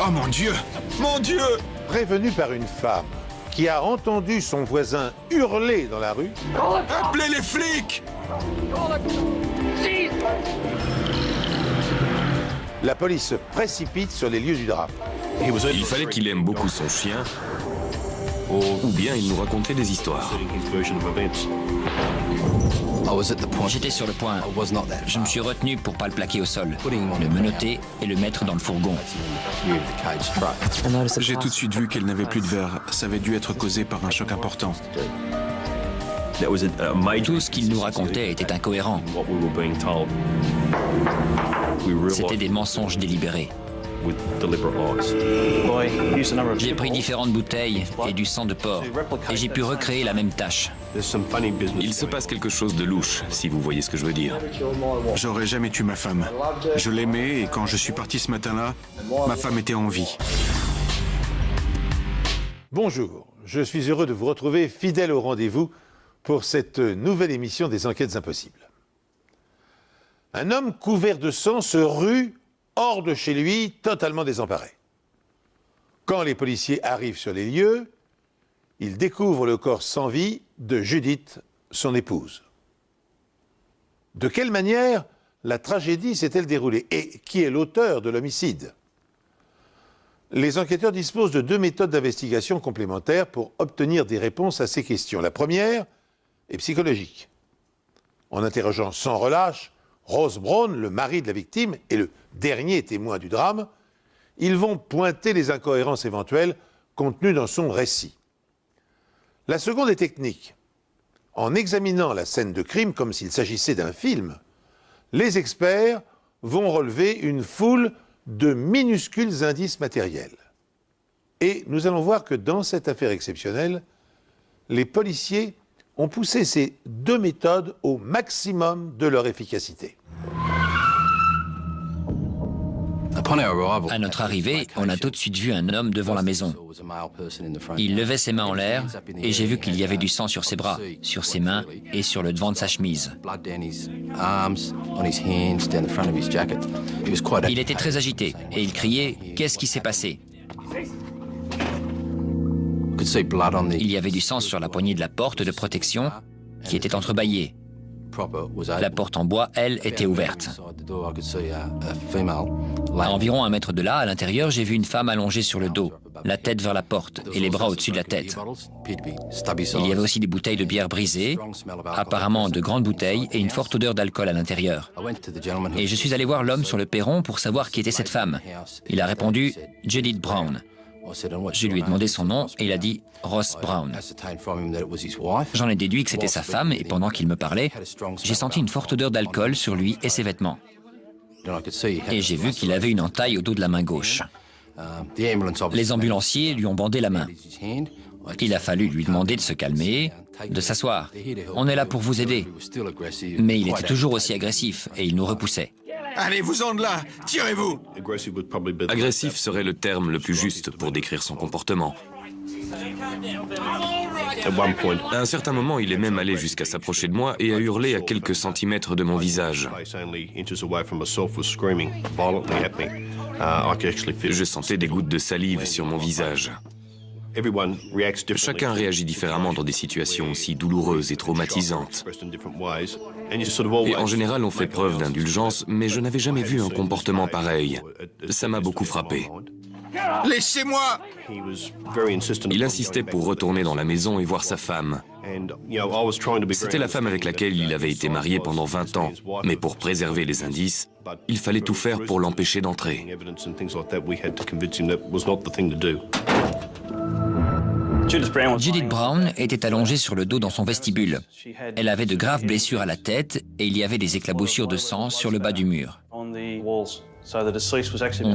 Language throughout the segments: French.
Oh mon Dieu! Mon Dieu! Prévenu par une femme qui a entendu son voisin hurler dans la rue, Appelez les flics! la police se précipite sur les lieux du drame. Il fallait qu'il aime beaucoup son chien, ou bien il nous racontait des histoires. J'étais sur le point. Je me suis retenu pour pas le plaquer au sol, le menotter et le mettre dans le fourgon. J'ai tout de suite vu qu'elle n'avait plus de verre. Ça avait dû être causé par un choc important. Tout ce qu'il nous racontait était incohérent. C'était des mensonges délibérés. J'ai pris différentes bouteilles et du sang de porc, et j'ai pu recréer la même tâche. Il se passe quelque chose de louche, si vous voyez ce que je veux dire. J'aurais jamais tué ma femme. Je l'aimais et quand je suis parti ce matin-là, ma femme était en vie. Bonjour, je suis heureux de vous retrouver fidèle au rendez-vous pour cette nouvelle émission des Enquêtes Impossibles. Un homme couvert de sang se rue hors de chez lui, totalement désemparé. Quand les policiers arrivent sur les lieux, ils découvrent le corps sans vie de Judith, son épouse. De quelle manière la tragédie s'est-elle déroulée et qui est l'auteur de l'homicide? Les enquêteurs disposent de deux méthodes d'investigation complémentaires pour obtenir des réponses à ces questions. La première est psychologique. En interrogeant sans relâche Ross Brown, le mari de la victime et le dernier témoin du drame, ils vont pointer les incohérences éventuelles contenues dans son récit. La seconde est technique. En examinant la scène de crime comme s'il s'agissait d'un film, les experts vont relever une foule de minuscules indices matériels. Et nous allons voir que dans cette affaire exceptionnelle, les policiers ont poussé ces deux méthodes au maximum de leur efficacité. À notre arrivée, on a tout de suite vu un homme devant la maison. Il levait ses mains en l'air et j'ai vu qu'il y avait du sang sur ses bras, sur ses mains et sur le devant de sa chemise. Il était très agité et il criait « Qu'est-ce qui s'est passé ?» Il y avait du sang sur la poignée de la porte de protection qui était entrebâillée. La porte en bois, elle, était ouverte. À environ 1 mètre de là, à l'intérieur, j'ai vu une femme allongée sur le dos, la tête vers la porte et les bras au-dessus de la tête. Il y avait aussi des bouteilles de bière brisées, apparemment de grandes bouteilles, et une forte odeur d'alcool à l'intérieur. Et je suis allé voir l'homme sur le perron pour savoir qui était cette femme. Il a répondu « Judith Brown ». Je lui ai demandé son nom et il a dit Ross Brown. J'en ai déduit que c'était sa femme et pendant qu'il me parlait, j'ai senti une forte odeur d'alcool sur lui et ses vêtements. Et j'ai vu qu'il avait une entaille au dos de la main gauche. Les ambulanciers lui ont bandé la main. Il a fallu lui demander de se calmer, de s'asseoir. On est là pour vous aider. Mais il était toujours aussi agressif et il nous repoussait. Allez-vous-en de là! Tirez-vous! Agressif serait le terme le plus juste pour décrire son comportement. À un certain moment, il est même allé jusqu'à s'approcher de moi et a hurlé à quelques centimètres de mon visage. Je sentais des gouttes de salive sur mon visage. Chacun réagit différemment dans des situations aussi douloureuses et traumatisantes. Et en général, on fait preuve d'indulgence, mais je n'avais jamais vu un comportement pareil. Ça m'a beaucoup frappé. Laissez-moi! Il insistait pour retourner dans la maison et voir sa femme. C'était la femme avec laquelle il avait été marié pendant 20 ans, mais pour préserver les indices, il fallait tout faire pour l'empêcher d'entrer. Judith Brown était allongée sur le dos dans son vestibule. Elle avait de graves blessures à la tête et il y avait des éclaboussures de sang sur le bas du mur. On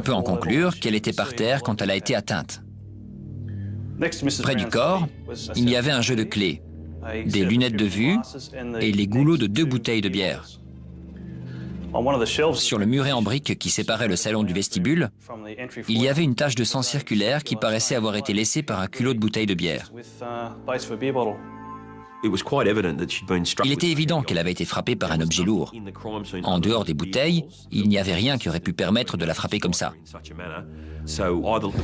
peut en conclure qu'elle était par terre quand elle a été atteinte. Près du corps, il y avait un jeu de clés, des lunettes de vue et les goulots de 2 bouteilles de bière. Sur le muret en briques qui séparait le salon du vestibule, il y avait une tache de sang circulaire qui paraissait avoir été laissée par un culot de bouteille de bière. Il était évident qu'elle avait été frappée par un objet lourd. En dehors des bouteilles, il n'y avait rien qui aurait pu permettre de la frapper comme ça.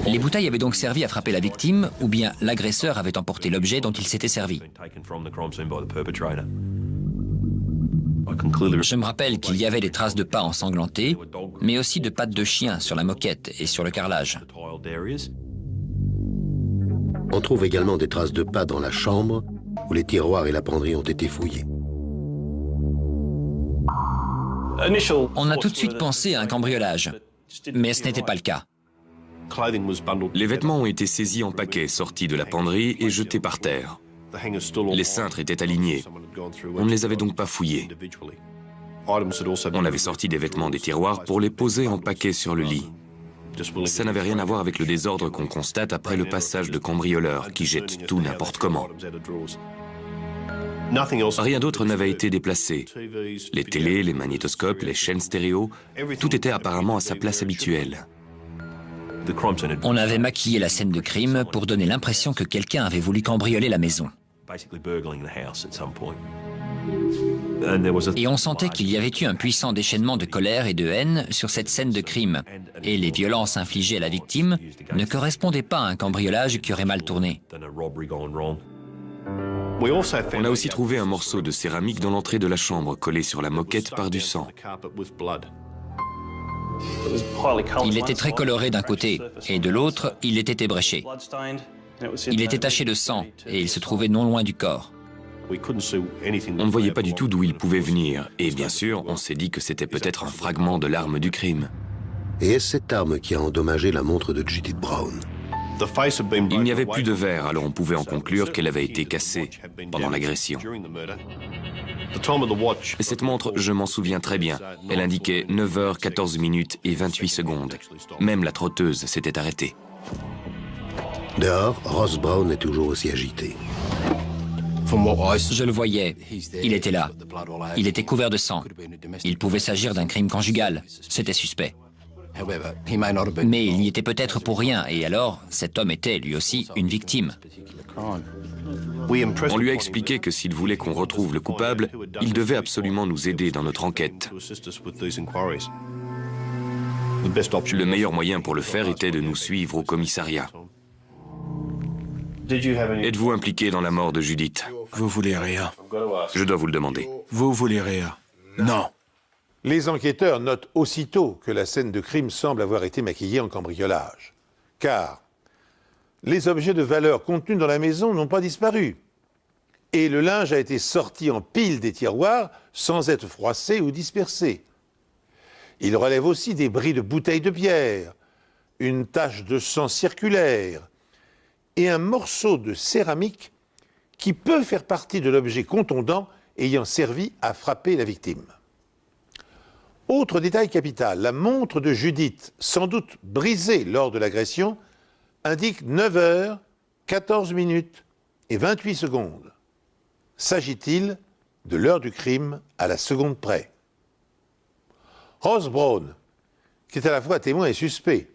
Les bouteilles avaient donc servi à frapper la victime, ou bien l'agresseur avait emporté l'objet dont il s'était servi. Je me rappelle qu'il y avait des traces de pas ensanglantés, mais aussi de pattes de chien sur la moquette et sur le carrelage. On trouve également des traces de pas dans la chambre où les tiroirs et la penderie ont été fouillés. On a tout de suite pensé à un cambriolage, mais ce n'était pas le cas. Les vêtements ont été saisis en paquets, sortis de la penderie et jetés par terre. Les cintres étaient alignés. On ne les avait donc pas fouillés. On avait sorti des vêtements des tiroirs pour les poser en paquets sur le lit. Ça n'avait rien à voir avec le désordre qu'on constate après le passage de cambrioleurs qui jettent tout n'importe comment. Rien d'autre n'avait été déplacé. Les télés, les magnétoscopes, les chaînes stéréo, tout était apparemment à sa place habituelle. On avait maquillé la scène de crime pour donner l'impression que quelqu'un avait voulu cambrioler la maison. Et on sentait qu'il y avait eu un puissant déchaînement de colère et de haine sur cette scène de crime. Et les violences infligées à la victime ne correspondaient pas à un cambriolage qui aurait mal tourné. On a aussi trouvé un morceau de céramique dans l'entrée de la chambre, collé sur la moquette par du sang. Il était très coloré d'un côté, et de l'autre, il était ébréché. Il était taché de sang, et il se trouvait non loin du corps. On ne voyait pas du tout d'où il pouvait venir, et bien sûr, on s'est dit que c'était peut-être un fragment de l'arme du crime. Et est-ce cette arme qui a endommagé la montre de Judith Brown? Il n'y avait plus de verre, alors on pouvait en conclure qu'elle avait été cassée pendant l'agression. Et cette montre, je m'en souviens très bien. Elle indiquait 9h14 minutes et 28 secondes. Même la trotteuse s'était arrêtée. Dehors, Ross Brown est toujours aussi agité. Je le voyais. Il était là. Il était couvert de sang. Il pouvait s'agir d'un crime conjugal. C'était suspect. Mais il y était peut-être pour rien, et alors, cet homme était, lui aussi, une victime. On lui a expliqué que s'il voulait qu'on retrouve le coupable, il devait absolument nous aider dans notre enquête. Le meilleur moyen pour le faire était de nous suivre au commissariat. Êtes-vous impliqué dans la mort de Judith? Vous voulez rien. Je dois vous le demander. Vous voulez rien. Non. Les enquêteurs notent aussitôt que la scène de crime semble avoir été maquillée en cambriolage. Car les objets de valeur contenus dans la maison n'ont pas disparu. Et le linge a été sorti en pile des tiroirs sans être froissé ou dispersé. Il relève aussi des bris de bouteilles de bière, une tache de sang circulaire et un morceau de céramique qui peut faire partie de l'objet contondant ayant servi à frapper la victime. Autre détail capital, la montre de Judith, sans doute brisée lors de l'agression, indique 9h14 minutes et 28 secondes. S'agit-il de l'heure du crime à la seconde près? Ross Brown, qui est à la fois témoin et suspect,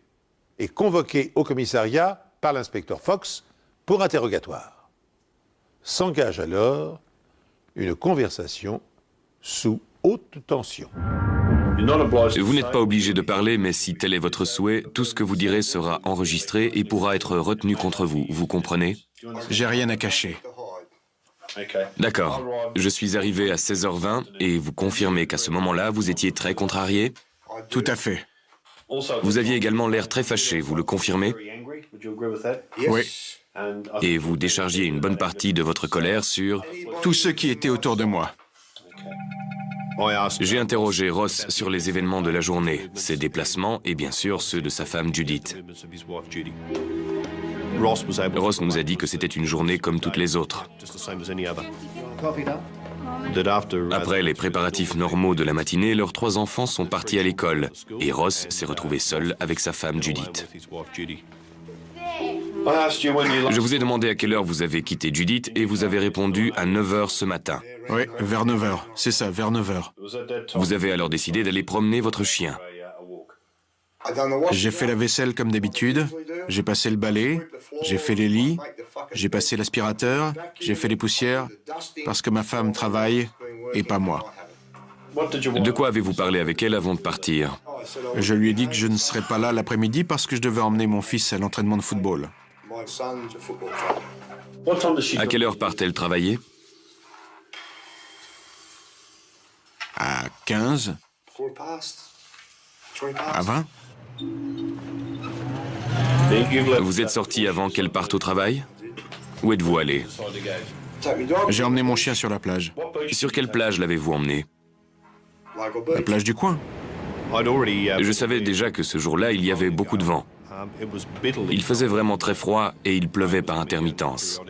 est convoqué au commissariat par l'inspecteur Fox pour interrogatoire. S'engage alors une conversation sous haute tension. Vous n'êtes pas obligé de parler, mais si tel est votre souhait, tout ce que vous direz sera enregistré et pourra être retenu contre vous. Vous comprenez? J'ai rien à cacher. D'accord. Je suis arrivé à 16h20 et vous confirmez qu'à ce moment-là, vous étiez très contrarié? Tout à fait. Vous aviez également l'air très fâché, vous le confirmez? Oui. Et vous déchargiez une bonne partie de votre colère sur... Tous ceux qui étaient autour de moi. J'ai interrogé Ross sur les événements de la journée, ses déplacements et bien sûr ceux de sa femme Judith. Ross nous a dit que c'était une journée comme toutes les autres. Après les préparatifs normaux de la matinée, leurs 3 enfants sont partis à l'école et Ross s'est retrouvé seul avec sa femme Judith. Je vous ai demandé à quelle heure vous avez quitté Judith et vous avez répondu à 9h ce matin. Oui, vers 9h. C'est ça, vers 9h. Vous avez alors décidé d'aller promener votre chien. J'ai fait la vaisselle comme d'habitude, j'ai passé le balai, j'ai fait les lits, j'ai passé l'aspirateur, j'ai fait les poussières, parce que ma femme travaille et pas moi. De quoi avez-vous parlé avec elle avant de partir? Je lui ai dit que je ne serais pas là l'après-midi parce que je devais emmener mon fils à l'entraînement de football. À quelle heure part-elle travailler? À 15, à 20. Vous êtes sorti avant qu'elle parte au travail? Où êtes-vous allé? J'ai emmené mon chien sur la plage. Sur quelle plage l'avez-vous emmené? La plage du coin. Je savais déjà que ce jour-là, il y avait beaucoup de vent. Il faisait vraiment très froid et il pleuvait par intermittence.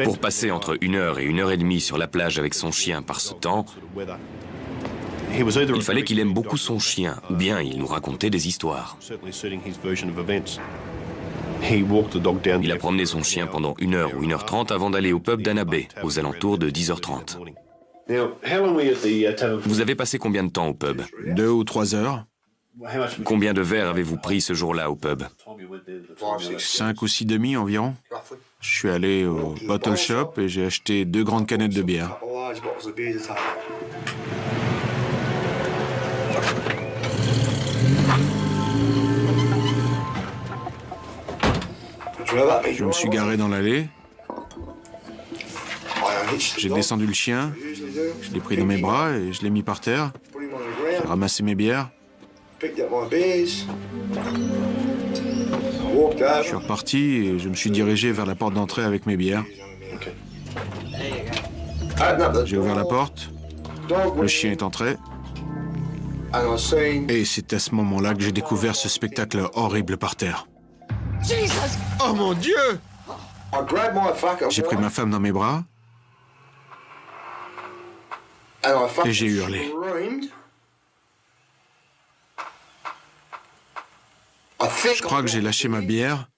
Pour passer entre 1 heure et 1 heure et demie sur la plage avec son chien par ce temps, il fallait qu'il aime beaucoup son chien, ou bien il nous racontait des histoires. Il a promené son chien pendant 1 heure ou 1h30 avant d'aller au pub d'Anna Bay, aux alentours de 10h30. Vous avez passé combien de temps au pub? 2 ou 3 heures. Combien de verres avez-vous pris ce jour-là au pub? 5 ou 6 demi environ. Je suis allé au bottle shop et j'ai acheté 2 grandes canettes de bière. Je me suis garé dans l'allée. J'ai descendu le chien. Je l'ai pris dans mes bras et je l'ai mis par terre. J'ai ramassé mes bières. Je suis reparti et je me suis dirigé vers la porte d'entrée avec mes bières. J'ai ouvert la porte. Le chien est entré. Et c'est à ce moment-là que j'ai découvert ce spectacle horrible par terre. Oh mon Dieu! J'ai pris ma femme dans mes bras et j'ai hurlé. Je crois que j'ai lâché ma bière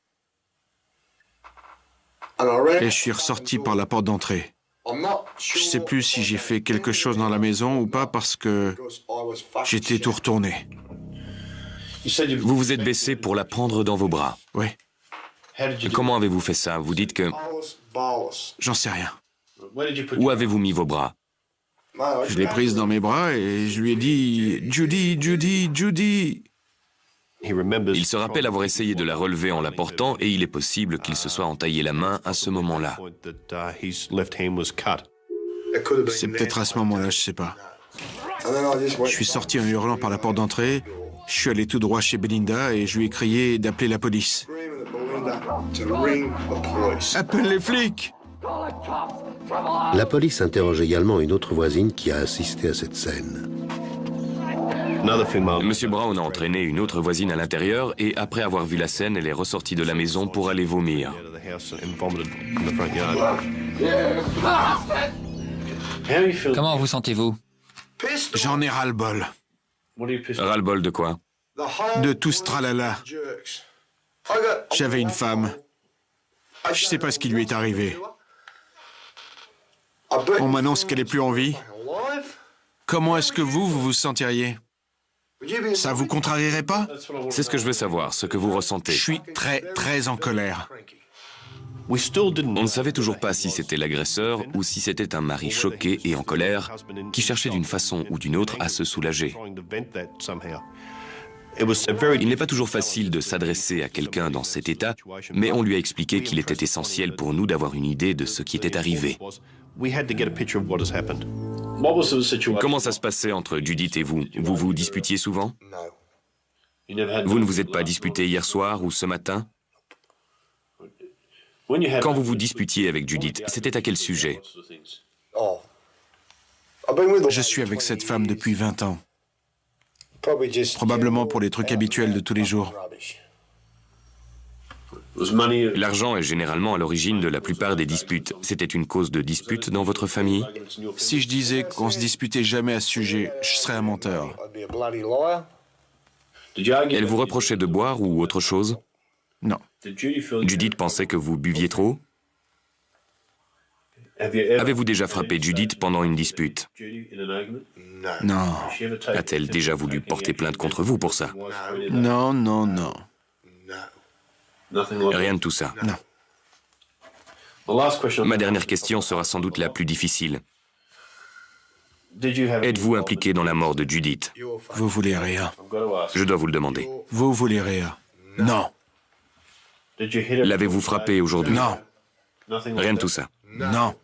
et je suis ressorti par la porte d'entrée. Je ne sais plus si j'ai fait quelque chose dans la maison ou pas parce que j'étais tout retourné. Vous vous êtes baissé pour la prendre dans vos bras. Oui, Comment avez-vous fait ça? Vous dites que... j'en sais rien. Où avez-vous mis vos bras? Je l'ai prise dans mes bras et je lui ai dit « Judy, Judy, Judy !» Il se rappelle avoir essayé de la relever en la portant et il est possible qu'il se soit entaillé la main à ce moment-là. C'est peut-être à ce moment-là, je sais pas. Je suis sorti en hurlant par la porte d'entrée. Je suis allé tout droit chez Belinda et je lui ai crié d'appeler la police. Appelle les flics! La police interroge également une autre voisine qui a assisté à cette scène. Monsieur Brown a entraîné une autre voisine à l'intérieur et après avoir vu la scène, elle est ressortie de la maison pour aller vomir. Comment vous sentez-vous? J'en ai ras-le-bol. Ras-le-bol de quoi? De tout ce tralala. J'avais une femme. Je sais pas ce qui lui est arrivé. On m'annonce qu'elle est plus en vie. Comment est-ce que vous vous sentiriez? Ça vous contrarierait pas? C'est ce que je veux savoir, ce que vous ressentez. Je suis très, très en colère. On ne savait toujours pas si c'était l'agresseur ou si c'était un mari choqué et en colère qui cherchait d'une façon ou d'une autre à se soulager. Il n'est pas toujours facile de s'adresser à quelqu'un dans cet état, mais on lui a expliqué qu'il était essentiel pour nous d'avoir une idée de ce qui était arrivé. Comment ça se passait entre Judith et vous? Vous vous disputiez souvent? Vous ne vous êtes pas disputé hier soir ou ce matin? Quand vous vous disputiez avec Judith, c'était à quel sujet? Je suis avec cette femme depuis 20 ans. Probablement pour les trucs habituels de tous les jours. L'argent est généralement à l'origine de la plupart des disputes. C'était une cause de dispute dans votre famille? Si je disais qu'on se disputait jamais à ce sujet, je serais un menteur. Elle vous reprochait de boire ou autre chose? Non. Judith pensait que vous buviez trop? Avez-vous déjà frappé Judith pendant une dispute? Non, A-t-elle déjà voulu porter plainte contre vous pour ça? non, non, non. Rien de tout ça. Non. Ma dernière question sera sans doute la plus difficile. Êtes-vous impliqué dans la mort de Judith? Vous voulez Réa? Je dois vous le demander. Vous voulez Réa? Non, L'avez-vous frappé aujourd'hui? non, Rien de tout ça. non.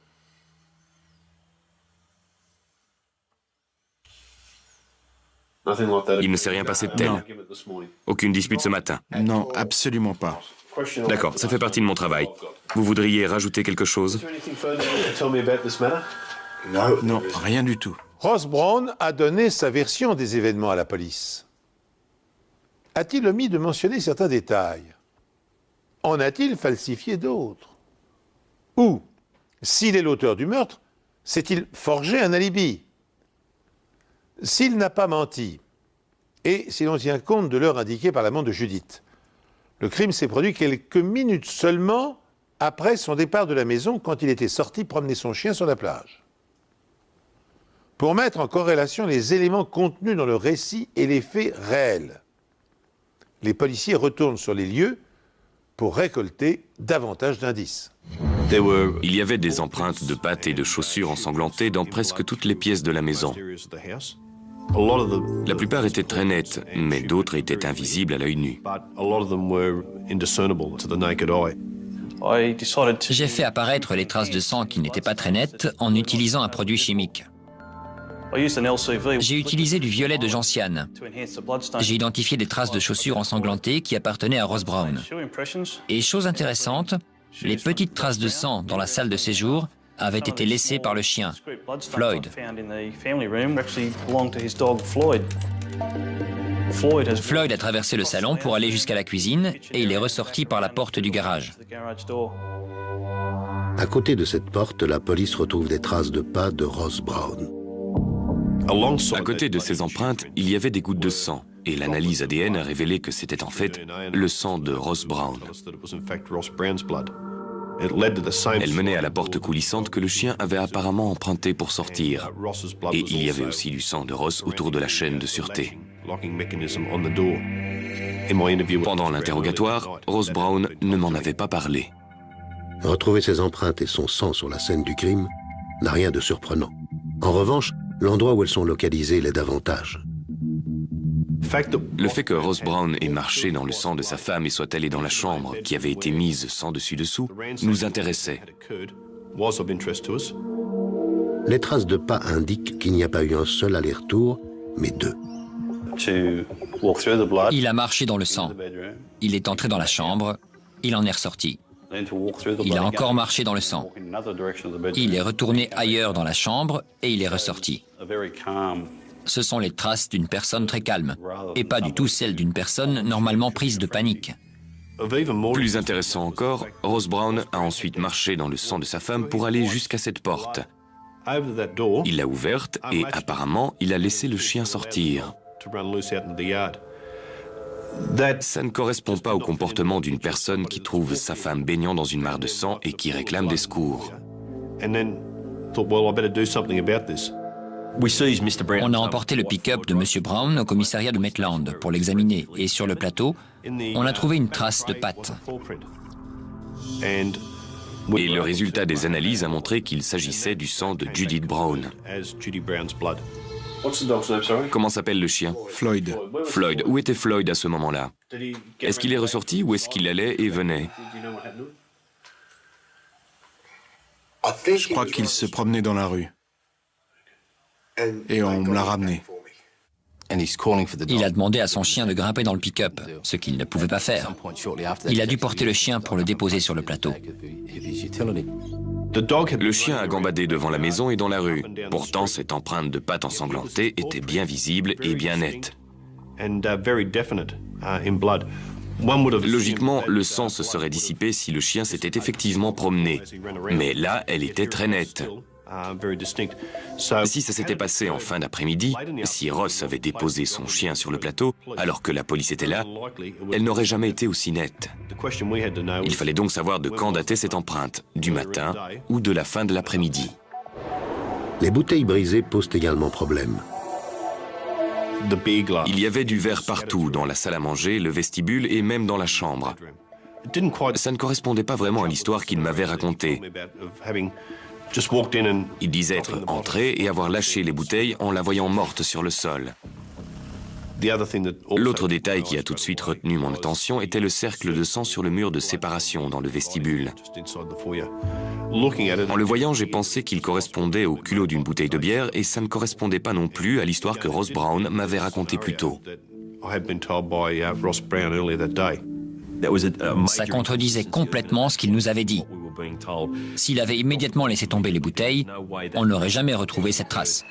Il ne s'est rien passé de tel. Non. Aucune dispute ce matin. Non, absolument pas. D'accord, ça fait partie de mon travail. Vous voudriez rajouter quelque chose? Non, rien du tout. Ross Brown a donné sa version des événements à la police. A-t-il omis de mentionner certains détails? En a-t-il falsifié d'autres? Ou, s'il est l'auteur du meurtre, s'est-il forgé un alibi? S'il n'a pas menti, et si l'on tient compte de l'heure indiquée par l'amant de Judith, le crime s'est produit quelques minutes seulement après son départ de la maison quand il était sorti promener son chien sur la plage. Pour mettre en corrélation les éléments contenus dans le récit et les faits réels, les policiers retournent sur les lieux pour récolter davantage d'indices. Il y avait des empreintes de pattes et de chaussures ensanglantées dans presque toutes les pièces de la maison. La plupart étaient très nettes, mais d'autres étaient invisibles à l'œil nu. J'ai fait apparaître les traces de sang qui n'étaient pas très nettes en utilisant un produit chimique. J'ai utilisé du violet de gentiane. J'ai identifié des traces de chaussures ensanglantées qui appartenaient à Ross Brown. Et chose intéressante, les petites traces de sang dans la salle de séjour avaient été laissées par le chien, Floyd. Floyd a traversé le salon pour aller jusqu'à la cuisine et il est ressorti par la porte du garage. À côté de cette porte, la police retrouve des traces de pas de Ross Brown. À côté de ces empreintes, il y avait des gouttes de sang, et l'analyse ADN a révélé que c'était en fait le sang de Ross Brown. Elle menait à la porte coulissante que le chien avait apparemment empruntée pour sortir, et il y avait aussi du sang de Ross autour de la chaîne de sûreté. Pendant l'interrogatoire, Ross Brown ne m'en avait pas parlé. Retrouver ses empreintes et son sang sur la scène du crime n'a rien de surprenant. En revanche, l'endroit où elles sont localisées l'est davantage. Le fait que Ross Brown ait marché dans le sang de sa femme et soit allé dans la chambre qui avait été mise sans dessus-dessous nous intéressait. Les traces de pas indiquent qu'il n'y a pas eu un seul aller-retour, mais deux. Il a marché dans le sang. Il est entré dans la chambre. Il en est ressorti. Il a encore marché dans le sang. Il est retourné ailleurs dans la chambre et il est ressorti. Ce sont les traces d'une personne très calme, et pas du tout celles d'une personne normalement prise de panique. Plus intéressant encore, Ross Brown a ensuite marché dans le sang de sa femme pour aller jusqu'à cette porte. Il l'a ouverte et apparemment, il a laissé le chien sortir. Ça ne correspond pas au comportement d'une personne qui trouve sa femme baignant dans une mare de sang et qui réclame des secours. On a emporté le pick-up de M. Brown au commissariat de Maitland pour l'examiner et sur le plateau, on a trouvé une trace de patte. Et le résultat des analyses a montré qu'il s'agissait du sang de Judith Brown. Comment s'appelle le chien? Floyd. Floyd. Où était Floyd à ce moment-là? Est-ce qu'il est ressorti ou est-ce qu'il allait et venait? Je crois qu'il se promenait dans la rue. Et on me l'a ramené. Il a demandé à son chien de grimper dans le pick-up, ce qu'il ne pouvait pas faire. Il a dû porter le chien pour le déposer sur le plateau. Le chien a gambadé devant la maison et dans la rue. Pourtant, cette empreinte de pattes ensanglantées était bien visible et bien nette. Logiquement, le sang se serait dissipé si le chien s'était effectivement promené. Mais là, elle était très nette. Si ça s'était passé en fin d'après-midi, si Ross avait déposé son chien sur le plateau alors que la police était là, elle n'aurait jamais été aussi nette. Il fallait donc savoir de quand datait cette empreinte, du matin ou de la fin de l'après-midi. Les bouteilles brisées posent également problème. Il y avait du verre partout, dans la salle à manger, le vestibule et même dans la chambre. Ça ne correspondait pas vraiment à l'histoire qu'il m'avait racontée. Il disait être entré et avoir lâché les bouteilles en la voyant morte sur le sol. L'autre détail qui a tout de suite retenu mon attention était le cercle de sang sur le mur de séparation dans le vestibule. En le voyant, j'ai pensé qu'il correspondait au culot d'une bouteille de bière et ça ne correspondait pas non plus à l'histoire que Ross Brown m'avait racontée plus tôt. Ça contredisait complètement ce qu'il nous avait dit. S'il avait immédiatement laissé tomber les bouteilles, on n'aurait jamais retrouvé cette trace.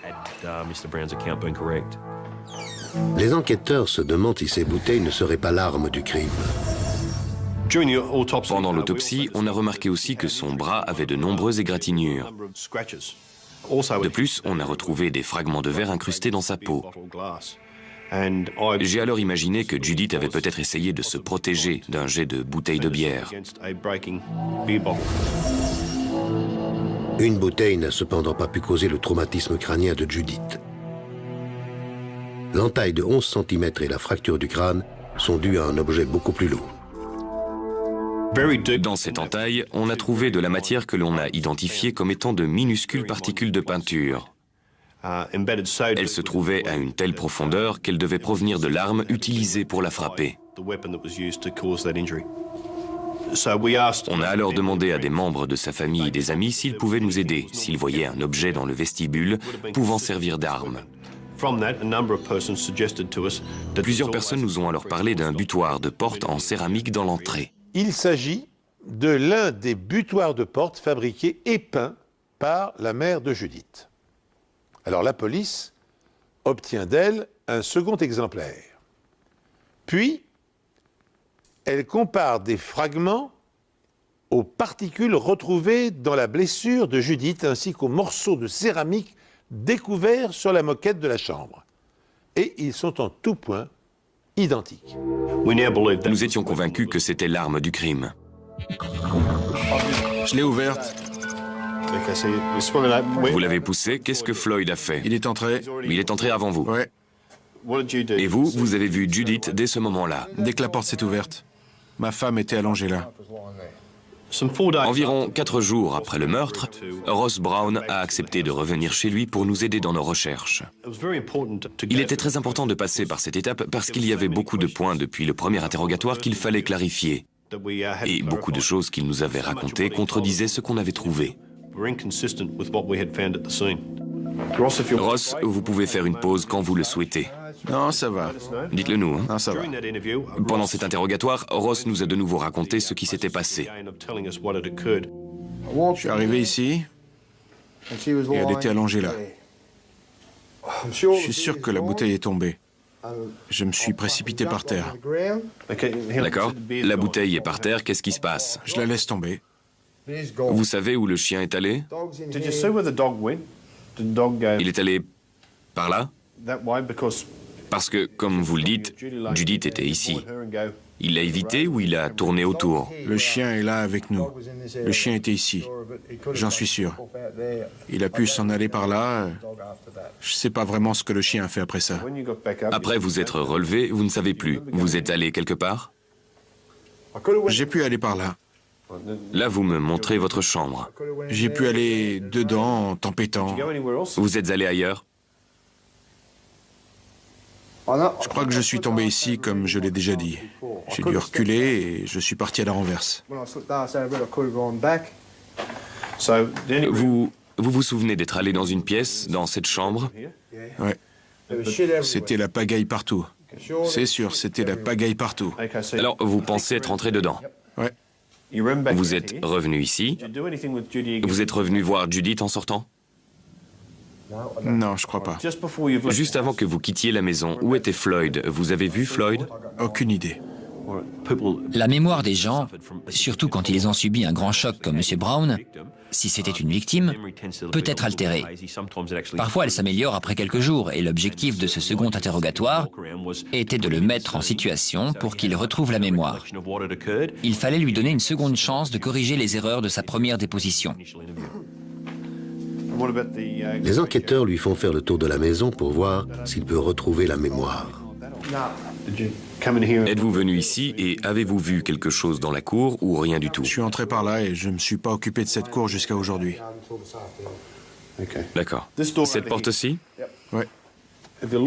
Les enquêteurs se demandent si ces bouteilles ne seraient pas l'arme du crime. Pendant l'autopsie, on a remarqué aussi que son bras avait de nombreuses égratignures. De plus, on a retrouvé des fragments de verre incrustés dans sa peau. J'ai alors imaginé que Judith avait peut-être essayé de se protéger d'un jet de bouteille de bière. Une bouteille n'a cependant pas pu causer le traumatisme crânien de Judith. L'entaille de 11 cm et la fracture du crâne sont dues à un objet beaucoup plus lourd. Dans cette entaille, on a trouvé de la matière que l'on a identifiée comme étant de minuscules particules de peinture. Elle se trouvait à une telle profondeur qu'elle devait provenir de l'arme utilisée pour la frapper. On a alors demandé à des membres de sa famille et des amis s'ils pouvaient nous aider, s'ils voyaient un objet dans le vestibule pouvant servir d'arme. Plusieurs personnes nous ont alors parlé d'un butoir de porte en céramique dans l'entrée. Il s'agit de l'un des butoirs de porte fabriqués et peints par la mère de Judith. Alors la police obtient d'elle un second exemplaire. Puis, elle compare des fragments aux particules retrouvées dans la blessure de Judith ainsi qu'aux morceaux de céramique découverts sur la moquette de la chambre. Et ils sont en tout point identiques. Nous étions convaincus que c'était l'arme du crime. Je l'ai ouverte. Vous l'avez poussé, qu'est-ce que Floyd a fait? Il est entré. Il est entré avant vous. Ouais. Et vous, vous avez vu Judith dès ce moment-là. Dès que la porte s'est ouverte, ma femme était allongée là. Environ 4 jours après le meurtre, Ross Brown a accepté de revenir chez lui pour nous aider dans nos recherches. Il était très important de passer par cette étape parce qu'il y avait beaucoup de points depuis le premier interrogatoire qu'il fallait clarifier. Et beaucoup de choses qu'il nous avait racontées contredisaient ce qu'on avait trouvé. Ross, vous pouvez faire une pause quand vous le souhaitez. Non, ça va. Dites-le nous. Non, ça va. Pendant cet interrogatoire, Ross nous a de nouveau raconté ce qui s'était passé. Je suis arrivé ici et elle était allongée là. Je suis sûr que la bouteille est tombée. Je me suis précipité par terre. D'accord? La bouteille est par terre, qu'est-ce qui se passe? Je la laisse tomber. Vous savez où le chien est allé? Il est allé par là? Parce que, comme vous le dites, Judith était ici. Il l'a évité ou il a tourné autour? Le chien est là avec nous. Le chien était ici. J'en suis sûr. Il a pu s'en aller par là. Je ne sais pas vraiment ce que le chien a fait après ça. Après vous être relevé, vous ne savez plus. Vous êtes allé quelque part? J'ai pu aller par là. Là, vous me montrez votre chambre. J'ai pu aller dedans en tempêtant. Vous êtes allé ailleurs? Je crois que je suis tombé ici, comme je l'ai déjà dit. J'ai dû reculer et je suis parti à la renverse. Vous vous souvenez d'être allé dans une pièce, dans cette chambre? Ouais. C'était la pagaille partout. C'est sûr, c'était la pagaille partout. Alors, vous pensez être entré dedans? Ouais. Vous êtes revenu ici? Vous êtes revenu voir Judith en sortant? Non, je crois pas. Juste avant que vous quittiez la maison, où était Floyd? Vous avez vu Floyd? Aucune idée. La mémoire des gens, surtout quand ils ont subi un grand choc comme M. Brown, si c'était une victime, peut être altérée. Parfois, elle s'améliore après quelques jours et l'objectif de ce second interrogatoire était de le mettre en situation pour qu'il retrouve la mémoire. Il fallait lui donner une seconde chance de corriger les erreurs de sa première déposition. Les enquêteurs lui font faire le tour de la maison pour voir s'il peut retrouver la mémoire. Êtes-vous venu ici et avez-vous vu quelque chose dans la cour ou rien du tout? Je suis entré par là et je ne me suis pas occupé de cette cour jusqu'à aujourd'hui. D'accord. Cette porte-ci? Ouais.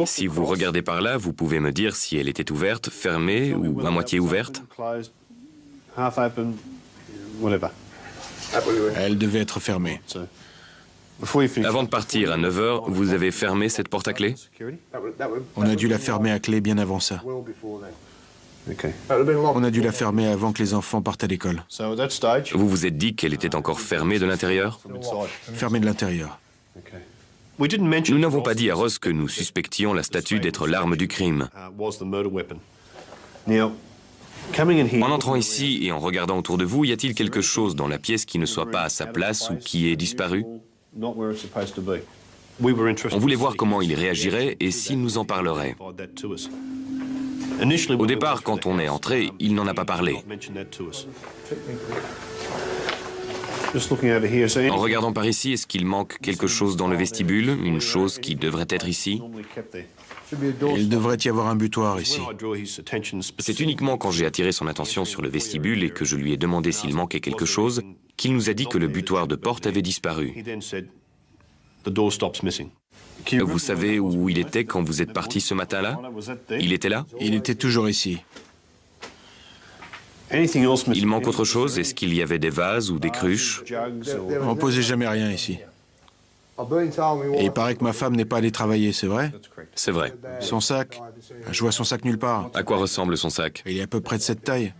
Si vous regardez par là, vous pouvez me dire si elle était ouverte, fermée ou à moitié ouverte? Elle devait être fermée. Avant de partir à 9 h, vous avez fermé cette porte à clé? On a dû la fermer à clé bien avant ça. On a dû la fermer avant que les enfants partent à l'école. Vous vous êtes dit qu'elle était encore fermée de l'intérieur? Fermée de l'intérieur. Nous n'avons pas dit à Ross que nous suspections la statue d'être l'arme du crime. En entrant ici et en regardant autour de vous, y a-t-il quelque chose dans la pièce qui ne soit pas à sa place ou qui ait disparu? On voulait voir comment il réagirait et s'il nous en parlerait. Au départ, quand on est entré, il n'en a pas parlé. En regardant par ici, est-ce qu'il manque quelque chose dans le vestibule, une chose qui devrait être ici? Il devrait y avoir un butoir ici. C'est uniquement quand j'ai attiré son attention sur le vestibule et que je lui ai demandé s'il manquait quelque chose qu'il nous a dit que le butoir de porte avait disparu. Vous savez où il était quand vous êtes parti ce matin-là? Il était là? Il était toujours ici. Il manque autre chose? Est-ce qu'il y avait des vases ou des cruches? On ne posait jamais rien ici. Et il paraît que ma femme n'est pas allée travailler, c'est vrai? C'est vrai. Son sac? Je vois son sac nulle part. À quoi ressemble son sac? Il est à peu près de cette taille.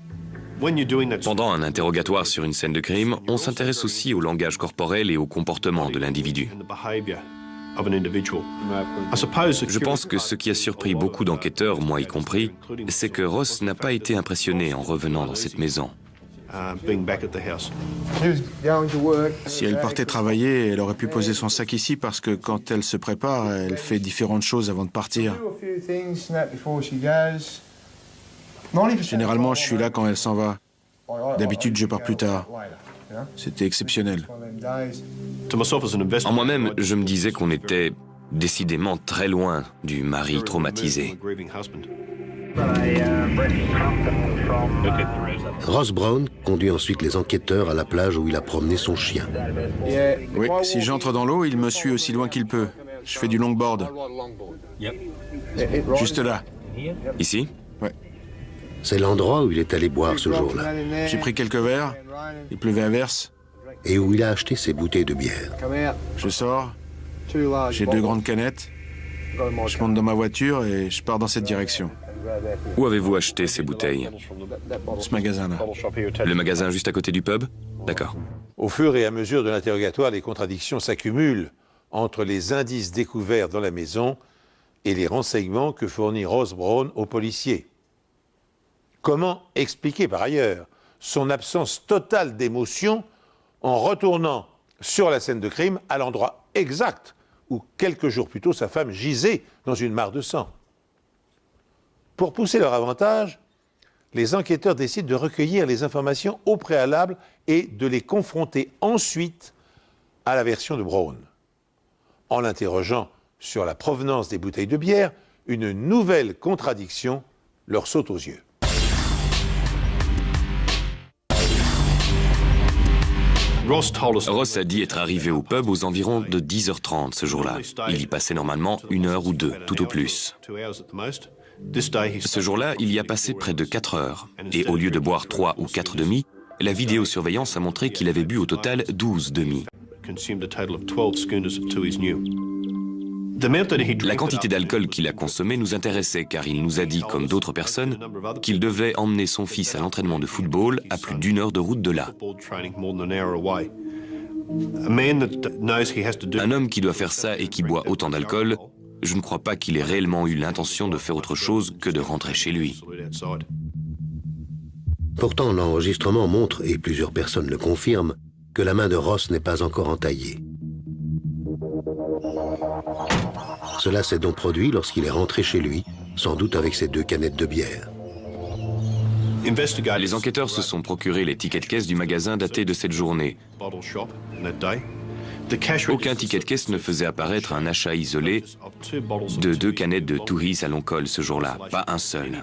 Pendant un interrogatoire sur une scène de crime, on s'intéresse aussi au langage corporel et au comportement de l'individu. Je pense que ce qui a surpris beaucoup d'enquêteurs, moi y compris, c'est que Ross n'a pas été impressionné en revenant dans cette maison. Si elle partait travailler, elle aurait pu poser son sac ici parce que quand elle se prépare, elle fait différentes choses avant de partir. Généralement, je suis là quand elle s'en va. D'habitude, je pars plus tard. C'était exceptionnel. En moi-même, je me disais qu'on était décidément très loin du mari traumatisé. Ross Brown conduit ensuite les enquêteurs à la plage où il a promené son chien. Oui, si j'entre dans l'eau, il me suit aussi loin qu'il peut. Je fais du longboard. Juste là. Ici? Ouais. C'est l'endroit où il est allé boire ce jour-là J'ai pris quelques verres. Il pleuvait à verse. et où il a acheté ses bouteilles de bière. Je sors. J'ai 2 grandes canettes. Je monte dans ma voiture et je pars dans cette direction. Où avez-vous acheté ces bouteilles? Ce magasin-là. Le magasin juste à côté du pub? D'accord. Au fur et à mesure de l'interrogatoire, les contradictions s'accumulent entre les indices découverts dans la maison et les renseignements que fournit Ross Brown aux policiers. Comment expliquer par ailleurs son absence totale d'émotion en retournant sur la scène de crime à l'endroit exact où quelques jours plus tôt sa femme gisait dans une mare de sang? Pour pousser leur avantage, les enquêteurs décident de recueillir les informations au préalable et de les confronter ensuite à la version de Brown. En l'interrogeant sur la provenance des bouteilles de bière, une nouvelle contradiction leur saute aux yeux. Ross a dit être arrivé au pub aux environs de 10h30 ce jour-là. Il y passait normalement 1 heure ou 2, tout au plus. Ce jour-là, il y a passé près de 4 heures. Et au lieu de boire 3 ou 4 demi, la vidéosurveillance a montré qu'il avait bu au total 12 demi. La quantité d'alcool qu'il a consommé nous intéressait car il nous a dit, comme d'autres personnes, qu'il devait emmener son fils à l'entraînement de football à plus d'1 heure de route de là. Un homme qui doit faire ça et qui boit autant d'alcool, je ne crois pas qu'il ait réellement eu l'intention de faire autre chose que de rentrer chez lui. Pourtant, l'enregistrement montre, et plusieurs personnes le confirment, que la main de Ross n'est pas encore entaillée. Cela s'est donc produit lorsqu'il est rentré chez lui, sans doute avec ses 2 canettes de bière. Les enquêteurs se sont procuré les tickets de caisse du magasin datés de cette journée. Aucun ticket de caisse ne faisait apparaître un achat isolé de 2 canettes de Tooheys à long col ce jour-là, pas un seul.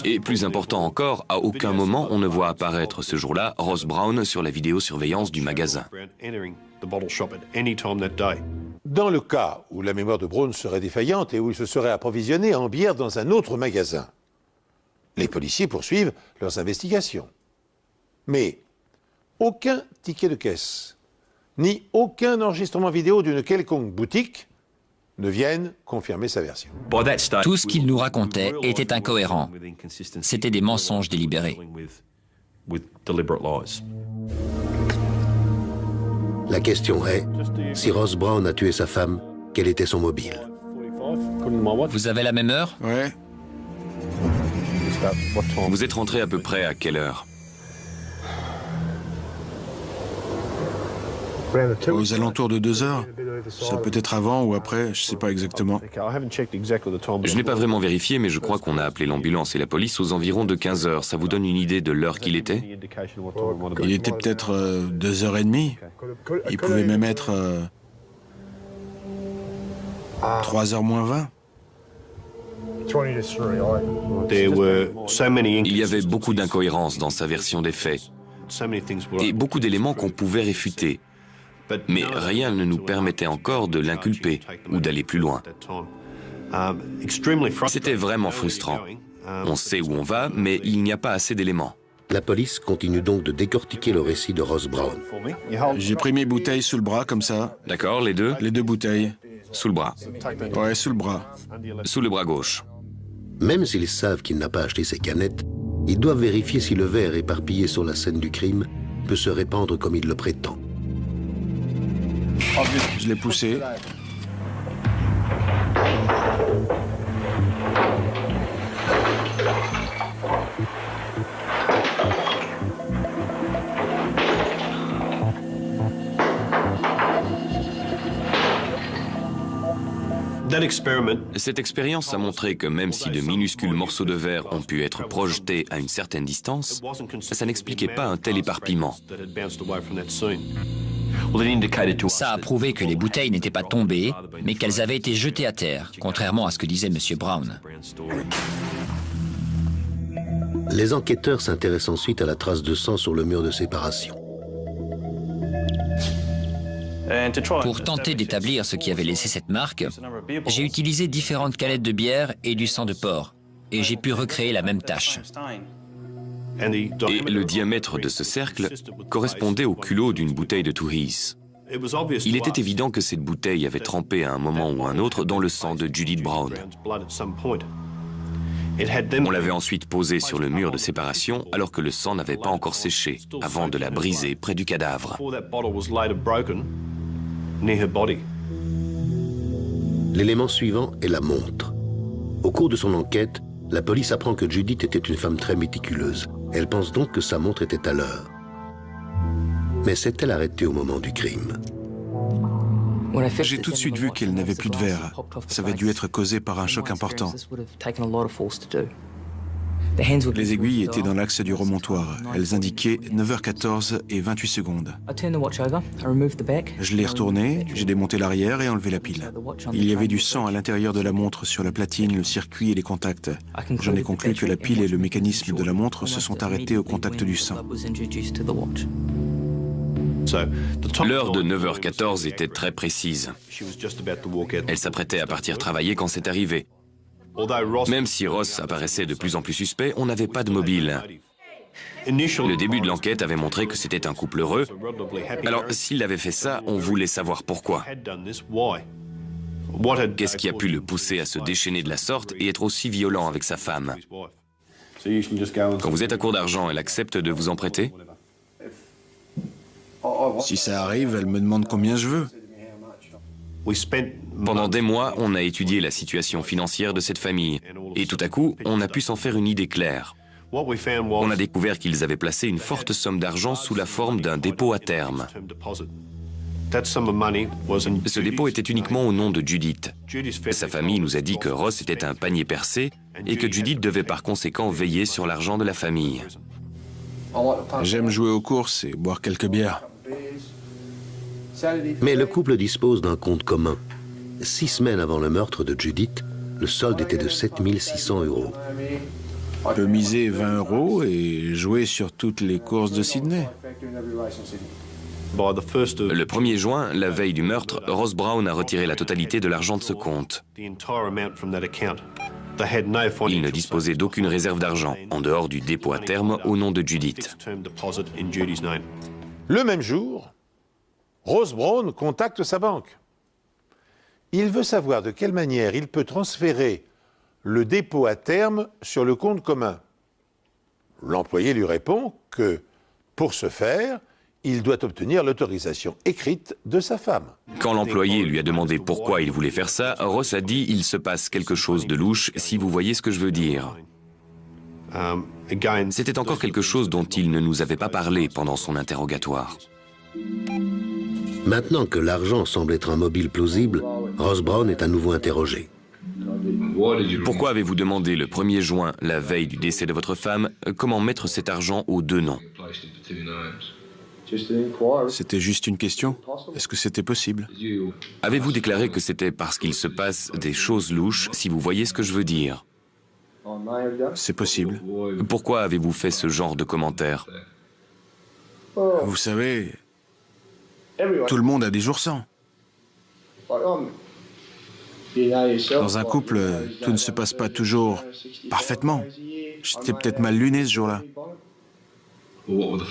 Et plus important encore, à aucun moment on ne voit apparaître ce jour-là Ross Brown sur la vidéosurveillance du magasin. Dans le cas où la mémoire de Brown serait défaillante et où il se serait approvisionné en bière dans un autre magasin, les policiers poursuivent leurs investigations. Mais aucun ticket de caisse, ni aucun enregistrement vidéo d'une quelconque boutique ne viennent confirmer sa version. Tout ce qu'il nous racontait était incohérent. C'était des mensonges délibérés. La question est, si Ross Brown a tué sa femme, quel était son mobile? Vous avez la même heure? Ouais, Vous êtes rentré à peu près à quelle heure? aux alentours de 2 heures. Ça peut être avant ou après, je sais pas exactement. Je n'ai pas vraiment vérifié, mais je crois qu'on a appelé l'ambulance et la police aux environs de 15 heures. Ça vous donne une idée de l'heure qu'il était? Il était peut-être 2h30. Il pouvait même être 3h moins 20. Il y avait beaucoup d'incohérences dans sa version des faits et beaucoup d'éléments qu'on pouvait réfuter. Mais rien ne nous permettait encore de l'inculper ou d'aller plus loin. C'était vraiment frustrant. On sait où on va, mais il n'y a pas assez d'éléments. La police continue donc de décortiquer le récit de Ross Brown. J'ai pris mes bouteilles sous le bras comme ça. D'accord, les deux? Les 2 bouteilles. Sous le bras. Ouais, sous le bras. Sous le bras gauche. Même s'ils savent qu'il n'a pas acheté ces canettes, ils doivent vérifier si le verre éparpillé sur la scène du crime peut se répandre comme il le prétend. Je l'ai poussé. Cette expérience a montré que même si de minuscules morceaux de verre ont pu être projetés à une certaine distance, ça n'expliquait pas un tel éparpillement. Ça a prouvé que les bouteilles n'étaient pas tombées, mais qu'elles avaient été jetées à terre, contrairement à ce que disait M. Brown. Les enquêteurs s'intéressent ensuite à la trace de sang sur le mur de séparation. Pour tenter d'établir ce qui avait laissé cette marque, j'ai utilisé différentes canettes de bière et du sang de porc, et j'ai pu recréer la même tache. Et le diamètre de ce cercle correspondait au culot d'une bouteille de Tooheys. Il était évident que cette bouteille avait trempé à un moment ou un autre dans le sang de Judith Brown. On l'avait ensuite posée sur le mur de séparation alors que le sang n'avait pas encore séché, avant de la briser près du cadavre. L'élément suivant est la montre. Au cours de son enquête, la police apprend que Judith était une femme très méticuleuse. Elle pense donc que sa montre était à l'heure. Mais s'est-elle arrêtée au moment du crime? J'ai tout de suite vu qu'elle n'avait plus de verre. Ça avait dû être causé par un choc important. Les aiguilles étaient dans l'axe du remontoir. Elles indiquaient 9h14 et 28 secondes. Je l'ai retourné, j'ai démonté l'arrière et enlevé la pile. Il y avait du sang à l'intérieur de la montre, sur la platine, le circuit et les contacts. J'en ai conclu que la pile et le mécanisme de la montre se sont arrêtés au contact du sang. L'heure de 9h14 était très précise. Elle s'apprêtait à partir travailler quand c'est arrivé. Même si Ross apparaissait de plus en plus suspect, on n'avait pas de mobile. Le début de l'enquête avait montré que c'était un couple heureux. Alors, s'il avait fait ça, on voulait savoir pourquoi. Qu'est-ce qui a pu le pousser à se déchaîner de la sorte et être aussi violent avec sa femme? Quand vous êtes à court d'argent, elle accepte de vous en prêter? Si ça arrive, elle me demande combien je veux. Pendant des mois, on a étudié la situation financière de cette famille. Et tout à coup, on a pu s'en faire une idée claire. On a découvert qu'ils avaient placé une forte somme d'argent sous la forme d'un dépôt à terme. Ce dépôt était uniquement au nom de Judith. Sa famille nous a dit que Ross était un panier percé et que Judith devait par conséquent veiller sur l'argent de la famille. J'aime jouer aux courses et boire quelques bières. Mais le couple dispose d'un compte commun. 6 semaines avant le meurtre de Judith, le solde était de 7 600 €. On peut miser 20 € et jouer sur toutes les courses de Sydney. Le 1er juin, la veille du meurtre, Ross Brown a retiré la totalité de l'argent de ce compte. Il ne disposait d'aucune réserve d'argent, en dehors du dépôt à terme au nom de Judith. Le même jour, Ross Brown contacte sa banque. Il veut savoir de quelle manière il peut transférer le dépôt à terme sur le compte commun. L'employé lui répond que, pour ce faire, il doit obtenir l'autorisation écrite de sa femme. Quand l'employé lui a demandé pourquoi il voulait faire ça, Ross a dit « Il se passe quelque chose de louche, si vous voyez ce que je veux dire ». C'était encore quelque chose dont il ne nous avait pas parlé pendant son interrogatoire. Maintenant que l'argent semble être un mobile plausible, Ross Brown est à nouveau interrogé. Pourquoi avez-vous demandé le 1er juin, la veille du décès de votre femme, comment mettre cet argent aux 2 noms? C'était juste une question. Est-ce que c'était possible? Avez-vous déclaré que c'était parce qu'il se passe des choses louches, si vous voyez ce que je veux dire? C'est possible. Pourquoi avez-vous fait ce genre de commentaire? Vous savez, tout le monde a des jours sans. Dans un couple, tout ne se passe pas toujours parfaitement. J'étais peut-être mal luné ce jour-là.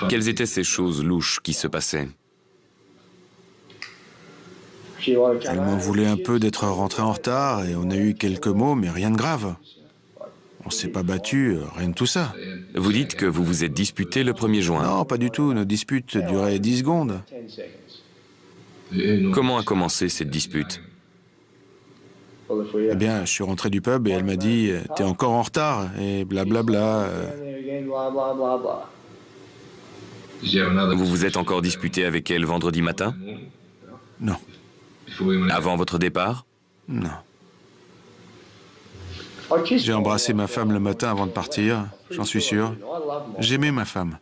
Quelles étaient ces choses louches qui se passaient? Elle m'en voulait un peu d'être rentré en retard et on a eu quelques mots, mais rien de grave. On s'est pas battu, rien de tout ça. Vous dites que vous vous êtes disputé le 1er juin. Non, pas du tout. Nos disputes duraient 10 secondes. Comment a commencé cette dispute? Eh bien, je suis rentré du pub et elle m'a dit « T'es encore en retard » et blablabla. Vous vous êtes encore disputé avec elle vendredi matin? Non, Avant votre départ? non. J'ai embrassé ma femme le matin avant de partir, j'en suis sûr. J'aimais ma femme.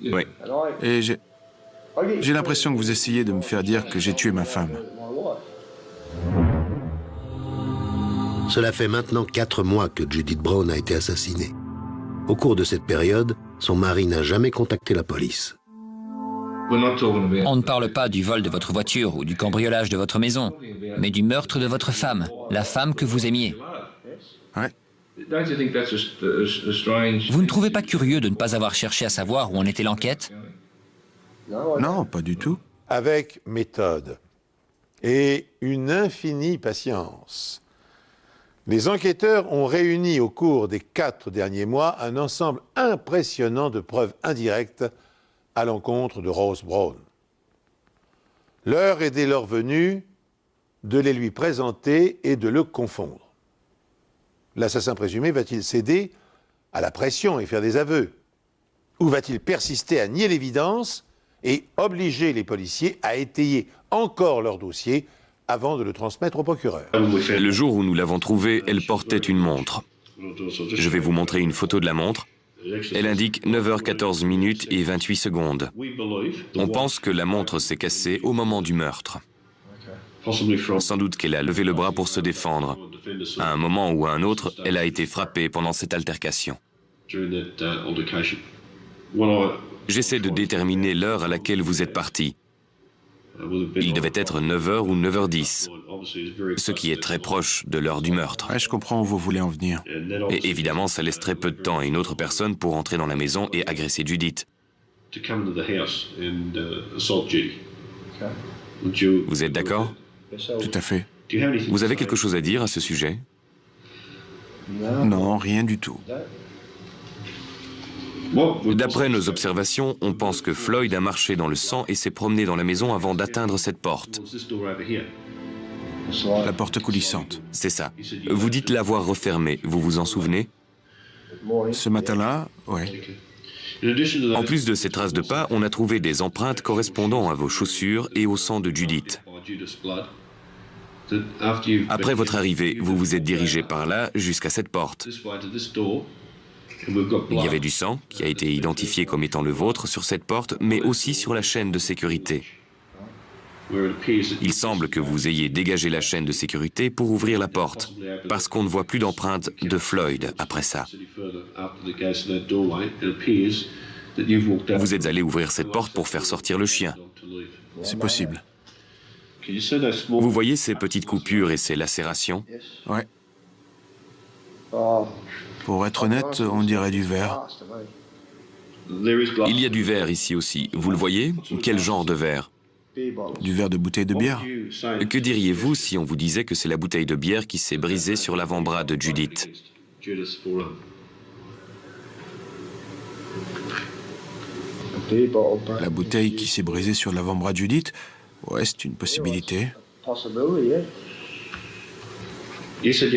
Oui. Et j'ai l'impression que vous essayez de me faire dire que j'ai tué ma femme. Cela fait maintenant 4 mois que Judith Brown a été assassinée. Au cours de cette période, son mari n'a jamais contacté la police. On ne parle pas du vol de votre voiture ou du cambriolage de votre maison, mais du meurtre de votre femme, la femme que vous aimiez. Ouais. Vous ne trouvez pas curieux de ne pas avoir cherché à savoir où en était l'enquête? Non, pas du tout. Avec méthode et une infinie patience, les enquêteurs ont réuni au cours des 4 derniers mois un ensemble impressionnant de preuves indirectes à l'encontre de Ross Brown. L'heure est dès lors venue de les lui présenter et de le confondre. L'assassin présumé va-t-il céder à la pression et faire des aveux? Ou va-t-il persister à nier l'évidence et obliger les policiers à étayer encore leur dossier avant de le transmettre au procureur? Le jour où nous l'avons trouvée, elle portait une montre. Je vais vous montrer une photo de la montre. Elle indique 9h14 minutes et 28 secondes. On pense que la montre s'est cassée au moment du meurtre. Sans doute qu'elle a levé le bras pour se défendre. À un moment ou à un autre, elle a été frappée pendant cette altercation. J'essaie de déterminer l'heure à laquelle vous êtes parti. Il devait être 9h ou 9h10, ce qui est très proche de l'heure du meurtre. Ouais, je comprends où vous voulez en venir. Et évidemment, ça laisse très peu de temps à une autre personne pour entrer dans la maison et agresser Judith. Vous êtes d'accord? Tout à fait. Vous avez quelque chose à dire à ce sujet? Non, rien du tout. D'après nos observations, on pense que Floyd a marché dans le sang et s'est promené dans la maison avant d'atteindre cette porte. La porte coulissante. C'est ça. Vous dites l'avoir refermée, vous vous en souvenez? Ce matin-là, ouais. En plus de ces traces de pas, on a trouvé des empreintes correspondant à vos chaussures et au sang de Judith. Après votre arrivée, vous vous êtes dirigé par là jusqu'à cette porte. Il y avait du sang, qui a été identifié comme étant le vôtre, sur cette porte, mais aussi sur la chaîne de sécurité. Il semble que vous ayez dégagé la chaîne de sécurité pour ouvrir la porte, parce qu'on ne voit plus d'empreintes de Floyd après ça. Vous êtes allé ouvrir cette porte pour faire sortir le chien. C'est possible. Vous voyez ces petites coupures et ces lacérations? Ouais. Pour être honnête, on dirait du verre. Il y a du verre ici aussi. Vous le voyez? Quel genre de verre? Du verre de bouteille de bière. Que diriez-vous si on vous disait que c'est la bouteille de bière qui s'est brisée sur l'avant-bras de Judith? La bouteille qui s'est brisée sur l'avant-bras de Judith? Ouais, c'est une possibilité.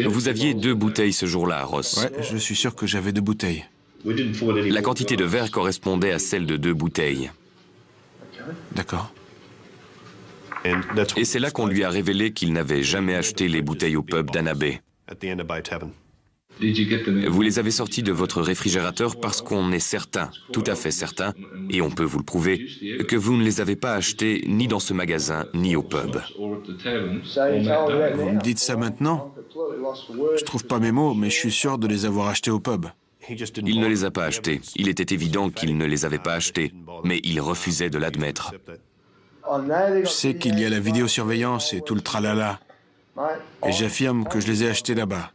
Vous aviez 2 bouteilles ce jour-là, Ross. Ouais, je suis sûr que j'avais 2 bouteilles. La quantité de verre correspondait à celle de 2 bouteilles. D'accord. Et c'est là qu'on lui a révélé qu'il n'avait jamais acheté les bouteilles au pub d'Anna Bay. Vous les avez sorties de votre réfrigérateur parce qu'on est certain, tout à fait certain, et on peut vous le prouver, que vous ne les avez pas achetées ni dans ce magasin, ni au pub. Vous me dites ça maintenant? Je trouve pas mes mots, mais je suis sûr de les avoir achetés au pub. Il ne les a pas achetés. Il était évident qu'il ne les avait pas achetés, mais il refusait de l'admettre. Je sais qu'il y a la vidéosurveillance et tout le tralala. Et j'affirme que je les ai achetés là-bas.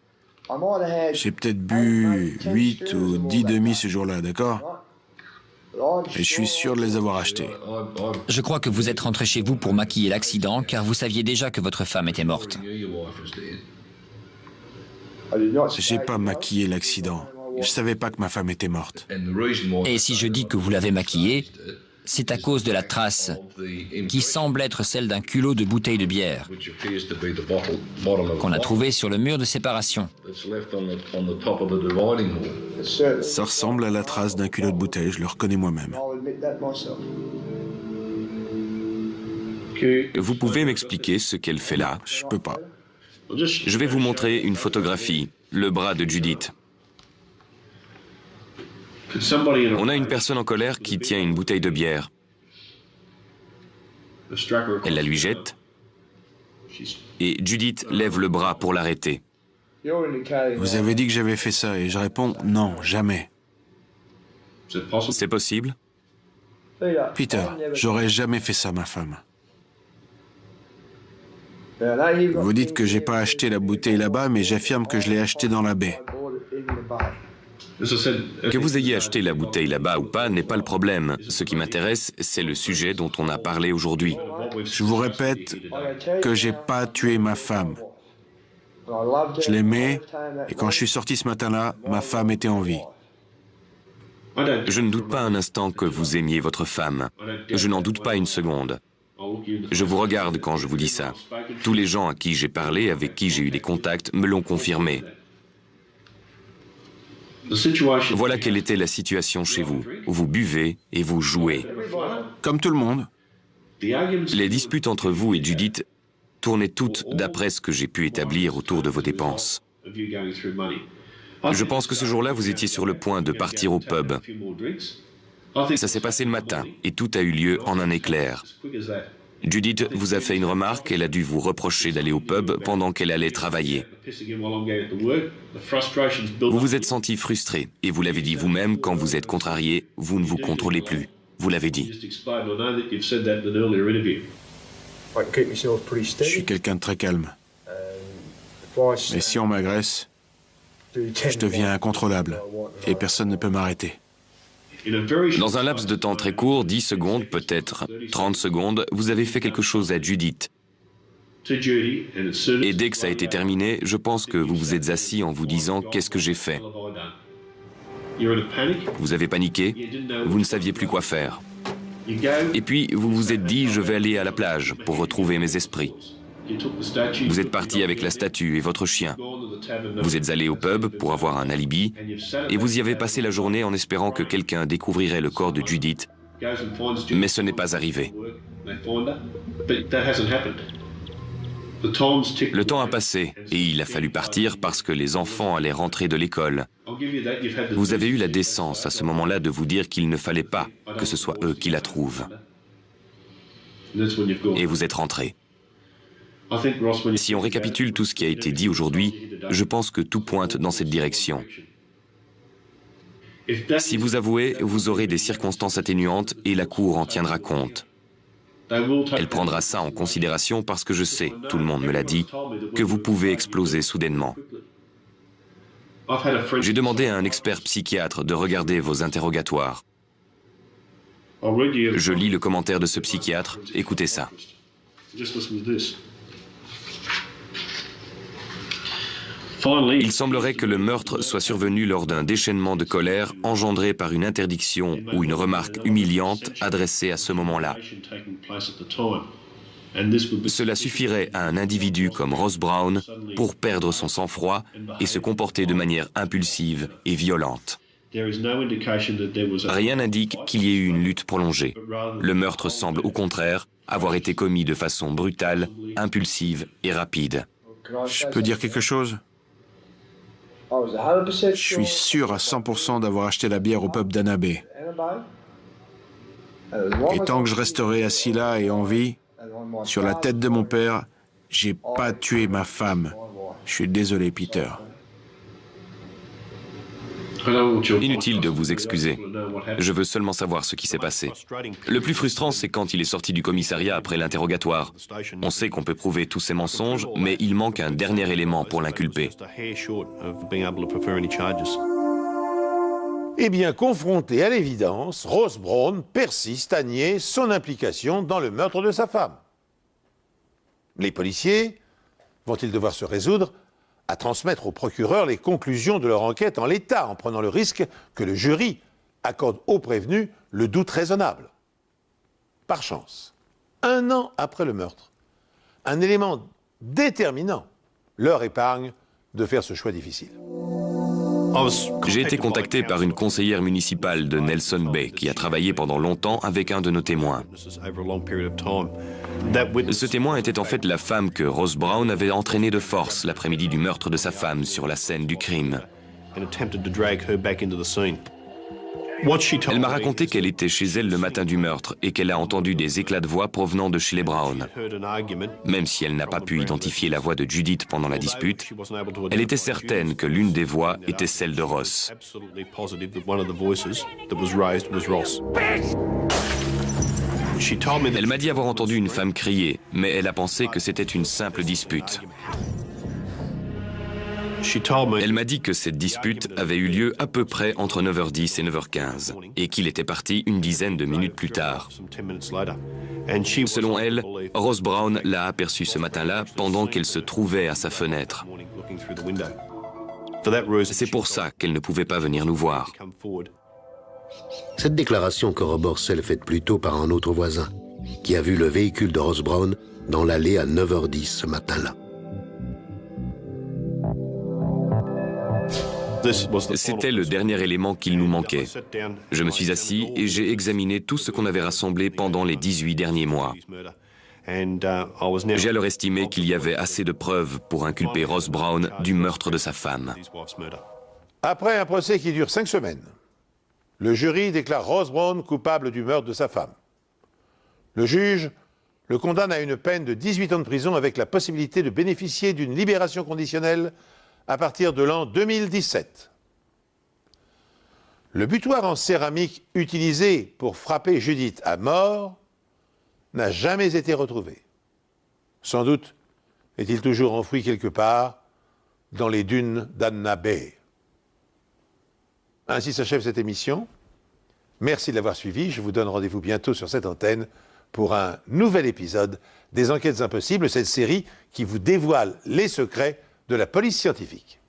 J'ai peut-être bu 8 ou 10 demi ce jour-là, d'accord? Et je suis sûr de les avoir achetés. Je crois que vous êtes rentré chez vous pour maquiller l'accident, car vous saviez déjà que votre femme était morte. J'ai pas maquillé l'accident. Je savais pas que ma femme était morte. Et si je dis que vous l'avez maquillée, c'est à cause de la trace, qui semble être celle d'un culot de bouteille de bière, qu'on a trouvé sur le mur de séparation. Ça ressemble à la trace d'un culot de bouteille, je le reconnais moi-même. Vous pouvez m'expliquer ce qu'elle fait là? Je peux pas. Je vais vous montrer une photographie, le bras de Judith. On a une personne en colère qui tient une bouteille de bière. Elle la lui jette et Judith lève le bras pour l'arrêter. Vous avez dit que j'avais fait ça et je réponds non, jamais. C'est possible? Peter, j'aurais jamais fait ça, ma femme. Vous dites que j'ai pas acheté la bouteille là-bas, mais j'affirme que je l'ai achetée dans la baie. Que vous ayez acheté la bouteille là-bas ou pas n'est pas le problème. Ce qui m'intéresse, c'est le sujet dont on a parlé aujourd'hui. Je vous répète que j'ai pas tué ma femme. Je l'aimais et quand je suis sorti ce matin-là, ma femme était en vie. Je ne doute pas un instant que vous aimiez votre femme. Je n'en doute pas une seconde. Je vous regarde quand je vous dis ça. Tous les gens à qui j'ai parlé, avec qui j'ai eu des contacts, me l'ont confirmé. Voilà quelle était la situation chez vous. Vous buvez et vous jouez. Comme tout le monde. Les disputes entre vous et Judith tournaient toutes d'après ce que j'ai pu établir autour de vos dépenses. Je pense que ce jour-là, vous étiez sur le point de partir au pub. Ça s'est passé le matin et tout a eu lieu en un éclair. Judith vous a fait une remarque, elle a dû vous reprocher d'aller au pub pendant qu'elle allait travailler. Vous vous êtes senti frustré et vous l'avez dit vous-même, quand vous êtes contrarié, vous ne vous contrôlez plus. Vous l'avez dit. Je suis quelqu'un de très calme. Mais si on m'agresse, je deviens incontrôlable et personne ne peut m'arrêter. Dans un laps de temps très court, 10 secondes, peut-être 30 secondes, vous avez fait quelque chose à Judith. Et dès que ça a été terminé, je pense que vous vous êtes assis en vous disant « Qu'est-ce que j'ai fait ?» Vous avez paniqué, vous ne saviez plus quoi faire. Et puis, vous vous êtes dit « Je vais aller à la plage pour retrouver mes esprits ». Vous êtes parti avec la statue et votre chien. Vous êtes allé au pub pour avoir un alibi et vous y avez passé la journée en espérant que quelqu'un découvrirait le corps de Judith, mais ce n'est pas arrivé. Le temps a passé et il a fallu partir parce que les enfants allaient rentrer de l'école. Vous avez eu la décence à ce moment-là de vous dire qu'il ne fallait pas que ce soit eux qui la trouvent. Et vous êtes rentrés. Si on récapitule tout ce qui a été dit aujourd'hui, je pense que tout pointe dans cette direction. Si vous avouez, vous aurez des circonstances atténuantes et la Cour en tiendra compte. Elle prendra ça en considération parce que je sais, tout le monde me l'a dit, que vous pouvez exploser soudainement. J'ai demandé à un expert psychiatre de regarder vos interrogatoires. Je lis le commentaire de ce psychiatre, écoutez ça. Il semblerait que le meurtre soit survenu lors d'un déchaînement de colère engendré par une interdiction ou une remarque humiliante adressée à ce moment-là. Cela suffirait à un individu comme Ross Brown pour perdre son sang-froid et se comporter de manière impulsive et violente. Rien n'indique qu'il y ait eu une lutte prolongée. Le meurtre semble au contraire avoir été commis de façon brutale, impulsive et rapide. Je peux dire quelque chose ? Je suis sûr à 100% d'avoir acheté la bière au pub d'Annabé. Et tant que je resterai assis là et en vie, sur la tête de mon père, j'ai pas tué ma femme. Je suis désolé, Peter. Inutile de vous excuser. Je veux seulement savoir ce qui s'est passé. Le plus frustrant, c'est quand il est sorti du commissariat après l'interrogatoire. On sait qu'on peut prouver tous ces mensonges, mais il manque un dernier élément pour l'inculper. Eh bien, confronté à l'évidence, Ross Brown persiste à nier son implication dans le meurtre de sa femme. Les policiers vont-ils devoir se résoudre à transmettre au procureur les conclusions de leur enquête en l'état, en prenant le risque que le jury accorde au prévenu le doute raisonnable? Par chance, 1 an après le meurtre, un élément déterminant leur épargne de faire ce choix difficile. J'ai été contacté par une conseillère municipale de Nelson Bay qui a travaillé pendant longtemps avec un de nos témoins. Ce témoin était en fait la femme que Ross Brown avait entraînée de force l'après-midi du meurtre de sa femme sur la scène du crime. Elle m'a raconté qu'elle était chez elle le matin du meurtre et qu'elle a entendu des éclats de voix provenant de chez les Brown. Même si elle n'a pas pu identifier la voix de Judith pendant la dispute, elle était certaine que l'une des voix était celle de Ross. Elle m'a dit avoir entendu une femme crier, mais elle a pensé que c'était une simple dispute. Elle m'a dit que cette dispute avait eu lieu à peu près entre 9h10 et 9h15 et qu'il était parti une dizaine de minutes plus tard. Selon elle, Ross Brown l'a aperçue ce matin-là pendant qu'elle se trouvait à sa fenêtre. C'est pour ça qu'elle ne pouvait pas venir nous voir. Cette déclaration corrobore celle faite plus tôt par un autre voisin qui a vu le véhicule de Ross Brown dans l'allée à 9h10 ce matin-là. C'était le dernier élément qu'il nous manquait. Je me suis assis et j'ai examiné tout ce qu'on avait rassemblé pendant les 18 derniers mois. J'ai alors estimé qu'il y avait assez de preuves pour inculper Ross Brown du meurtre de sa femme. Après un procès qui dure 5 semaines, le jury déclare Ross Brown coupable du meurtre de sa femme. Le juge le condamne à une peine de 18 ans de prison avec la possibilité de bénéficier d'une libération conditionnelle à partir de l'an 2017. Le butoir en céramique utilisé pour frapper Judith à mort n'a jamais été retrouvé. Sans doute est-il toujours enfoui quelque part dans les dunes d'Annabé. Ainsi s'achève cette émission. Merci de l'avoir suivi. Je vous donne rendez-vous bientôt sur cette antenne pour un nouvel épisode des Enquêtes impossibles, cette série qui vous dévoile les secrets de la police scientifique.